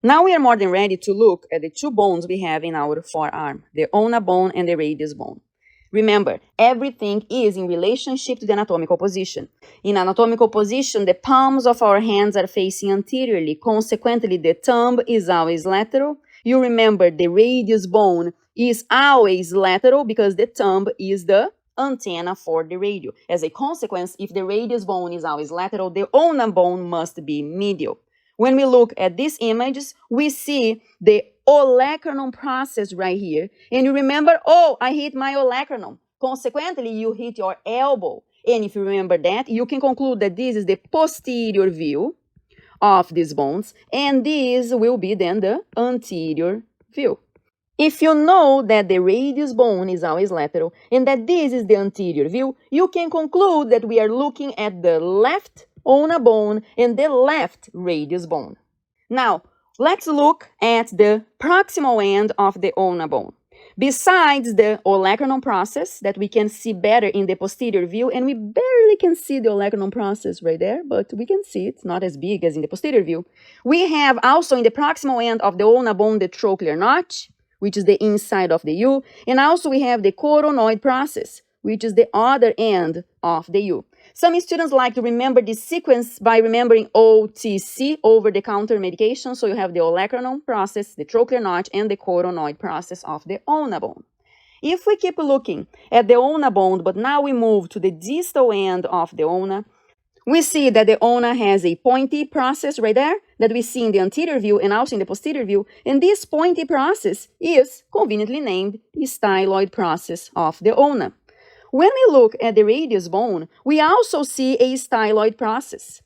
Now we are more than ready to look at the two bones we have in our forearm, the ulna bone and the radius bone. Remember, everything is in relationship to the anatomical position. In anatomical position, the palms of our hands are facing anteriorly. Consequently, the thumb is always lateral. You remember the radius bone is always lateral because the thumb is the antenna for the radio. As a consequence, if the radius bone is always lateral, the ulnar bone must be medial. When we look at these images, we see the olecranon process right here. And you remember, oh, I hit my olecranon. Consequently, you hit your elbow. And if you remember that, you can conclude that this is the posterior view of these bones, and this will be then the anterior view. If you know that the radius bone is always lateral and that this is the anterior view, you can conclude that we are looking at the left ulna bone and the left radius bone. Now, let's look at the proximal end of the ulna bone. Besides the olecranon process that we can see better in the posterior view, and we barely can see the olecranon process right there, but we can see it, not as big as in the posterior view. We have also in the proximal end of the ulna bone the trochlear notch, which is the inside of the U, and also we have the coronoid process, which is the other end of the U. Some students like to remember this sequence by remembering OTC, over-the-counter medication. So you have the olecranon process, the trochlear notch, and the coronoid process of the ulna bone. If we keep looking at the ulna bone, but now we move to the distal end of the ulna, we see that the ulna has a pointy process right there that we see in the anterior view and also in the posterior view. And this pointy process is conveniently named the styloid process of the ulna. When we look at the radius bone, we also see a styloid process.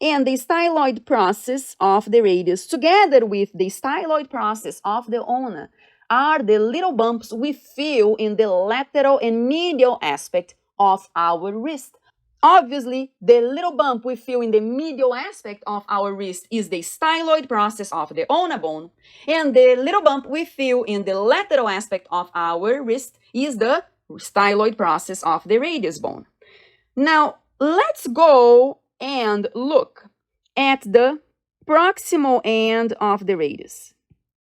And the styloid process of the radius, together with the styloid process of the ulna, are the little bumps we feel in the lateral and medial aspect of our wrist. Obviously, the little bump we feel in the medial aspect of our wrist is the styloid process of the ulna bone, and the little bump we feel in the lateral aspect of our wrist is the styloid process of the radius bone. Now, let's go and look at the proximal end of the radius.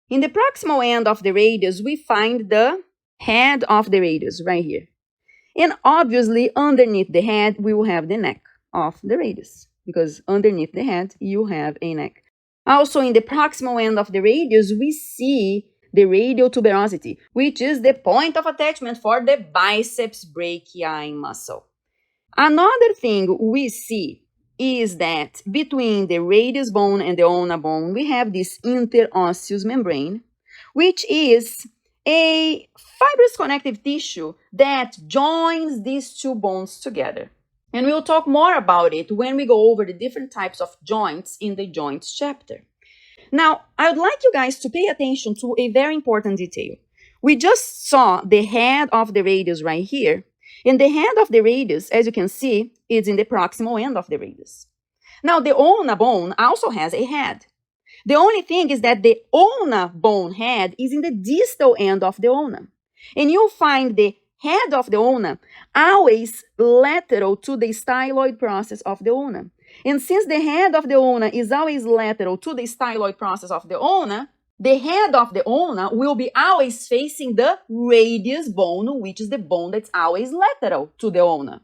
In the proximal end of the radius, we find the head of the radius right here. And obviously, underneath the head, we will have the neck of the radius, because underneath the head, you have a neck. Also, in the proximal end of the radius, we see the radial tuberosity, which is the point of attachment for the biceps brachii muscle. Another thing we see is that between the radius bone and the ulna bone, we have this interosseous membrane, which is a fibrous connective tissue that joins these two bones together. And we'll talk more about it when we go over the different types of joints in the joints chapter. Now, I would like you guys to pay attention to a very important detail. We just saw the head of the radius right here, and the head of the radius, as you can see, is in the proximal end of the radius. Now, the ulna bone also has a head. The only thing is that the ulna bone head is in the distal end of the ulna. And you'll find the head of the ulna always lateral to the styloid process of the ulna. And since the head of the ulna is always lateral to the styloid process of the ulna, the head of the ulna will be always facing the radius bone, which is the bone that's always lateral to the ulna.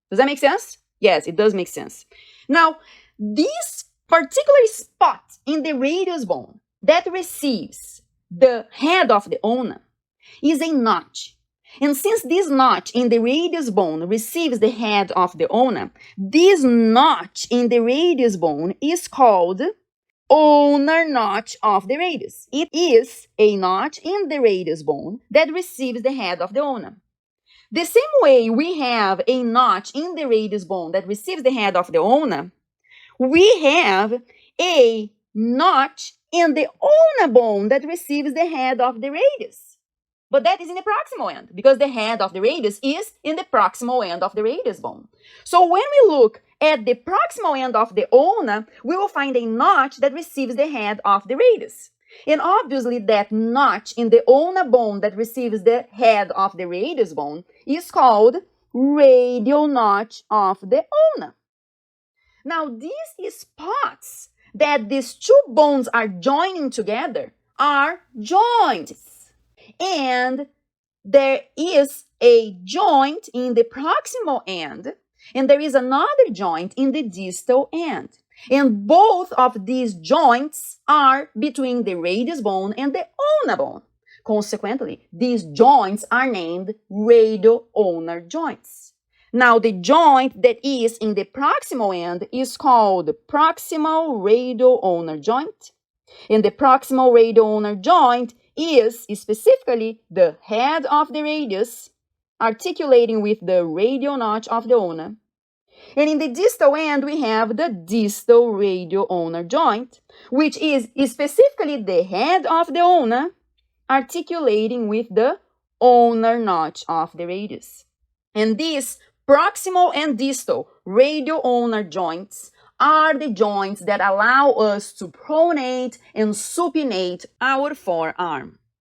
Does that make sense? Yes, it does make sense. Now, this particular spot in the radius bone that receives the head of the ulna is a notch. And since this notch in the radius bone receives the head of the ulna, this notch in the radius bone is called ulnar notch of the radius. It is a notch in the radius bone that receives the head of the ulna. The same way we have a notch in the radius bone that receives the head of the ulna, we have a notch in the ulna bone that receives the head of the radius. But that is in the proximal end, because the head of the radius is in the proximal end of the radius bone. So when we look at the proximal end of the ulna, we will find a notch that receives the head of the radius. And obviously that notch in the ulna bone that receives the head of the radius bone is called radial notch of the ulna. Now, these spots that these two bones are joining together are joints. And there is a joint in the proximal end, and there is another joint in the distal end. And both of these joints are between the radius bone and the ulna bone. Consequently, these joints are named radio-ulnar joints. Now, the joint that is in the proximal end is called the proximal radio-ulnar joint. And the proximal radio-ulnar joint is specifically the head of the radius articulating with the radial notch of the ulna. And in the distal end, we have the distal radio-ulnar joint, which is specifically the head of the ulna articulating with the ulnar notch of the radius. And these proximal and distal radio-ulnar joints are the joints that allow us to pronate and supinate our forearm.